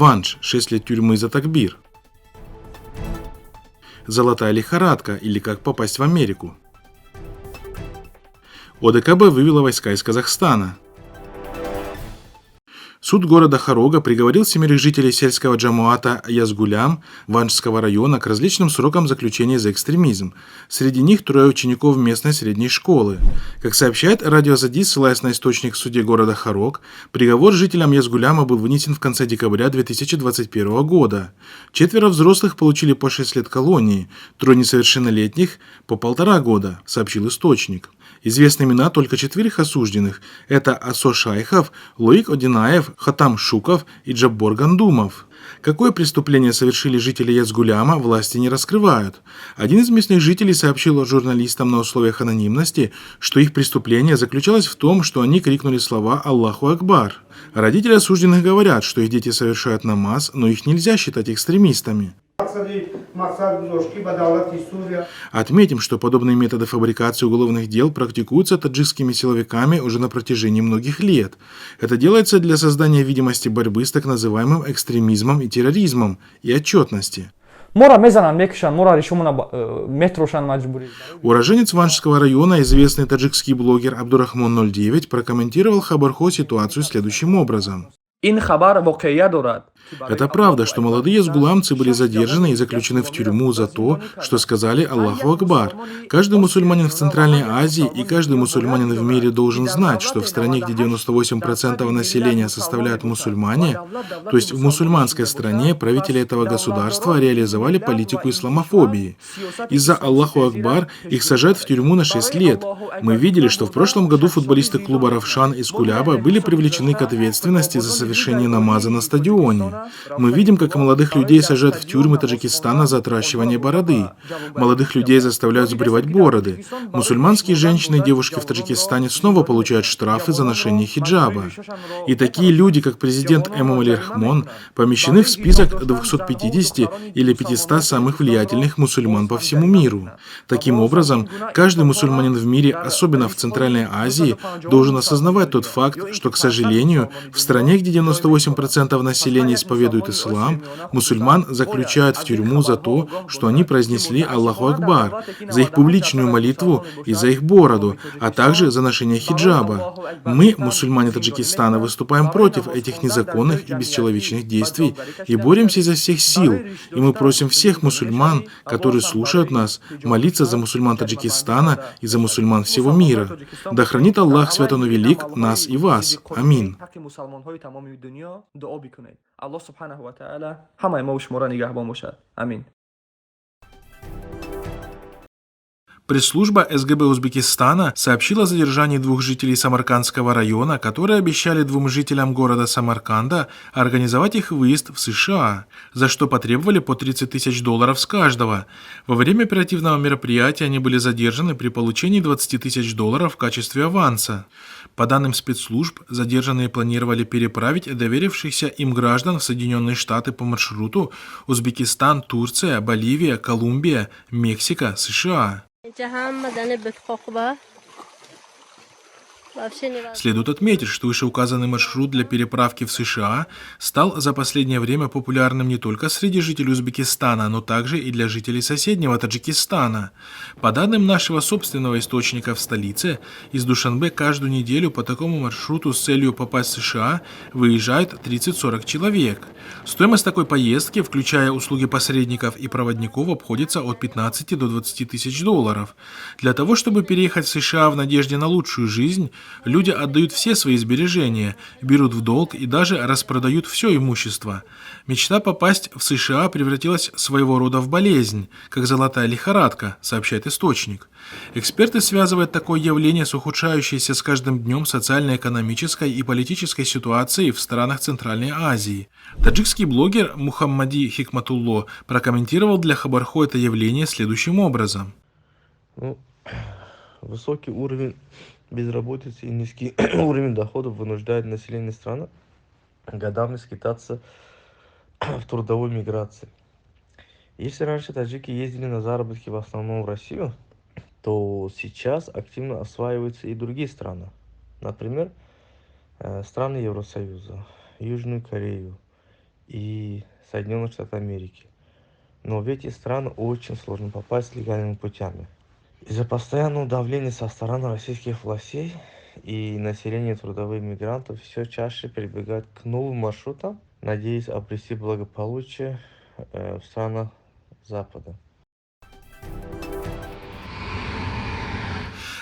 Ванш, 6 лет тюрьмы за такбир. Золотая лихорадка или как попасть в Америку. ОДКБ вывела войска из Казахстана. Суд города Хорога приговорил 7 жителей сельского джамуата Язгулям Ванжского района к различным срокам заключения за экстремизм. Среди них 3 учеников местной средней школы. Как сообщает Радио Азади, ссылаясь на источник в суде города Хорог, приговор жителям Язгуляма был вынесен в конце декабря 2021 года. 4 взрослых получили по 6 лет колонии, 3 несовершеннолетних по 1,5 года, сообщил источник. Известны имена только 4 осужденных. Это Асо Шайхов, Лоик Одинаев, Хатам Шуков и Джаббор Гандумов. Какое преступление совершили жители Язгуляма, власти не раскрывают. Один из местных жителей сообщил журналистам на условиях анонимности, что их преступление заключалось в том, что они крикнули слова «Аллаху Акбар». Родители осужденных говорят, что их дети совершают намаз, но их нельзя считать экстремистами. Отметим, что подобные методы фабрикации уголовных дел практикуются таджикскими силовиками уже на протяжении многих лет. Это делается для создания видимости борьбы с так называемым экстремизмом и терроризмом и отчетности. Уроженец Ванжского района, известный таджикский блогер Абдурахмон 09, прокомментировал Хабархо ситуацию следующим образом. Это правда, что молодые язгуламцы были задержаны и заключены в тюрьму за то, что сказали Аллаху Акбар. Каждый мусульманин в Центральной Азии и каждый мусульманин в мире должен знать, что в стране, где 98% населения составляют мусульмане, то есть в мусульманской стране правители этого государства реализовали политику исламофобии. Из-за Аллаху Акбар их сажают в тюрьму на 6 лет. Мы видели, что в прошлом году футболисты клуба «Равшан» из Куляба были привлечены к ответственности за совершение намаза на стадионе. Мы видим, как молодых людей сажают в тюрьмы Таджикистана за отращивание бороды. Молодых людей заставляют сбривать бороды. Мусульманские женщины и девушки в Таджикистане снова получают штрафы за ношение хиджаба. И такие люди, как президент Эмомали Рахмон, помещены в список 250 или 500 самых влиятельных мусульман по всему миру. Таким образом, каждый мусульманин в мире, особенно в Центральной Азии, должен осознавать тот факт, что, к сожалению, в стране, где 98% населения исповедуют ислам, мусульман заключают в тюрьму за то, что они произнесли Аллаху Акбар, за их публичную молитву и за их бороду, а также за ношение хиджаба. Мы, мусульмане Таджикистана, выступаем против этих незаконных и бесчеловечных действий и боремся изо всех сил. И мы просим всех мусульман, которые слушают нас, молиться за мусульман Таджикистана и за мусульман всего мира. Да хранит Аллах Свят Он Велик нас и вас. Амин. الله سبحانه وتعالى همه ما و شما را نگهبان باشد. آمین. Пресс-служба СГБ Узбекистана сообщила о задержании 2 жителей Самаркандского района, которые обещали 2 жителям города Самарканда организовать их выезд в США, за что потребовали по $30 000 с каждого. Во время оперативного мероприятия они были задержаны при получении $20 000 в качестве аванса. По данным спецслужб, задержанные планировали переправить доверившихся им граждан в Соединенные Штаты по маршруту Узбекистан, Турция, Боливия, Колумбия, Мексика, США. Следует отметить, что вышеуказанный маршрут для переправки в США стал за последнее время популярным не только среди жителей Узбекистана, но также и для жителей соседнего Таджикистана. По данным нашего собственного источника в столице, из Душанбе каждую неделю по такому маршруту с целью попасть в США выезжают 30-40 человек. Стоимость такой поездки, включая услуги посредников и проводников, обходится от 15 до 20 тысяч долларов. Для того, чтобы переехать в США в надежде на лучшую жизнь, люди отдают все свои сбережения, берут в долг и даже распродают все имущество. Мечта попасть в США превратилась своего рода в болезнь, как золотая лихорадка, сообщает источник. Эксперты связывают такое явление с ухудшающейся с каждым днем социально-экономической и политической ситуацией в странах Центральной Азии. Таджикский блогер Мухаммади Хикматулло прокомментировал для Хабархо это явление следующим образом. Высокий уровень безработицы и низкий уровень доходов вынуждает население страны годами скитаться в трудовой миграции. Если раньше таджики ездили на заработки в основном в Россию, то сейчас активно осваиваются и другие страны. Например, страны Евросоюза, Южную Корею, и Соединенных Штатов Америки. Но в эти страны очень сложно попасть легальными путями. Из-за постоянного давления со стороны российских властей и населения трудовых мигрантов все чаще прибегают к новым маршрутам, надеясь обрести благополучие в странах Запада.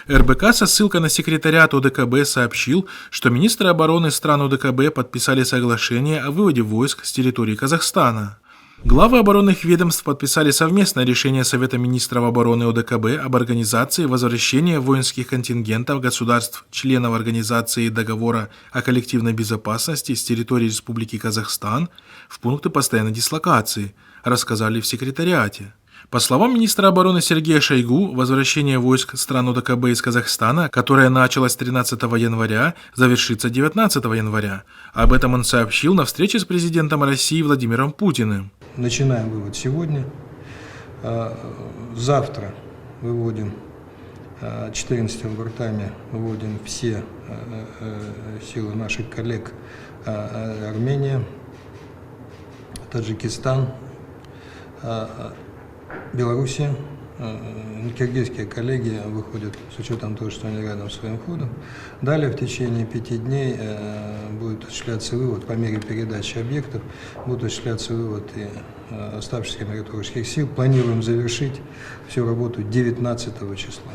РБК со ссылкой на секретариат ОДКБ сообщил, что министры обороны стран ОДКБ подписали соглашение о выводе войск с территории Казахстана. Главы оборонных ведомств подписали совместное решение Совета министров обороны ОДКБ об организации возвращения воинских контингентов государств-членов Организации договора о коллективной безопасности с территории Республики Казахстан в пункты постоянной дислокации, рассказали в секретариате. По словам министра обороны Сергея Шойгу, возвращение войск стран ОДКБ из Казахстана, которое началось 13 января, завершится 19 января. Об этом он сообщил на встрече с президентом России Владимиром Путиным. Начинаем вывод сегодня. Завтра выводим 14 бортами, выводим все силы наших коллег Армения, Таджикистан, Белоруссия. Киргизские коллеги выходят с учетом того, что они рядом своим ходом. Далее в течение 5 дней будет осуществляться вывод по мере передачи объектов, будет осуществляться вывод и оставшихся миротворческих сил. Планируем завершить всю работу 19 числа.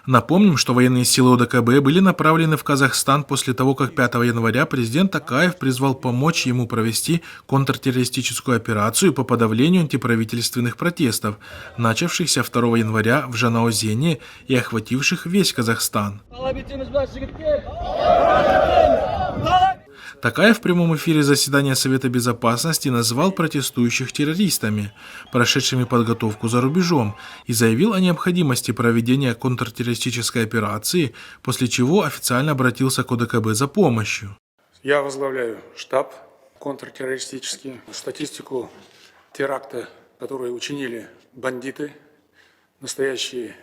Напомним, что военные силы ОДКБ были направлены в Казахстан после того, как 5 января президент Токаев призвал помочь ему провести контртеррористическую операцию по подавлению антиправительственных протестов, начавшихся 2 января в Жанаозене и охвативших весь Казахстан. Токаев в прямом эфире заседания Совета Безопасности назвал протестующих террористами, прошедшими подготовку за рубежом, и заявил о необходимости проведения контртеррористической операции, после чего официально обратился к ОДКБ за помощью. Я возглавляю штаб контртеррористический. Статистику теракта, которые учинили бандиты, настоящие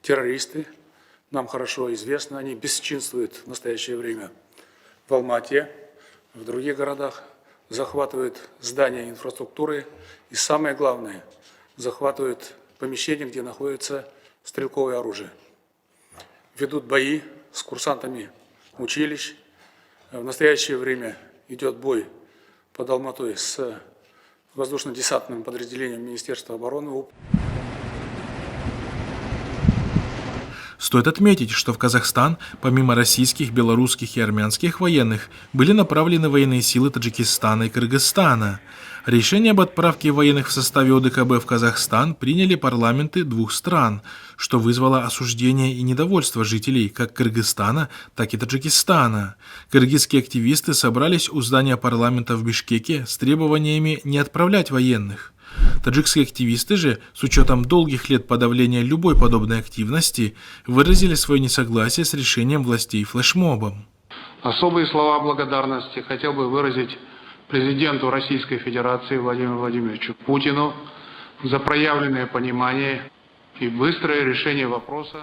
террористы, нам хорошо известно. Они бесчинствуют в настоящее время в Алмате, в других городах, захватывают здания инфраструктуры и, самое главное, захватывают помещения, где находится стрелковое оружие. Ведут бои с курсантами училищ. В настоящее время идет бой под Алматой с воздушно-десантным подразделением Министерства обороны. Стоит отметить, что в Казахстан, помимо российских, белорусских и армянских военных, были направлены военные силы Таджикистана и Кыргызстана. Решение об отправке военных в составе ОДКБ в Казахстан приняли парламенты двух стран, что вызвало осуждение и недовольство жителей как Кыргызстана, так и Таджикистана. Кыргызские активисты собрались у здания парламента в Бишкеке с требованиями не отправлять военных. Таджикские активисты же, с учетом долгих лет подавления любой подобной активности, выразили свое несогласие с решением властей флешмобом. Особые слова благодарности хотел бы выразить президенту Российской Федерации Владимиру Владимировичу Путину за проявленное понимание и быстрое решение вопроса.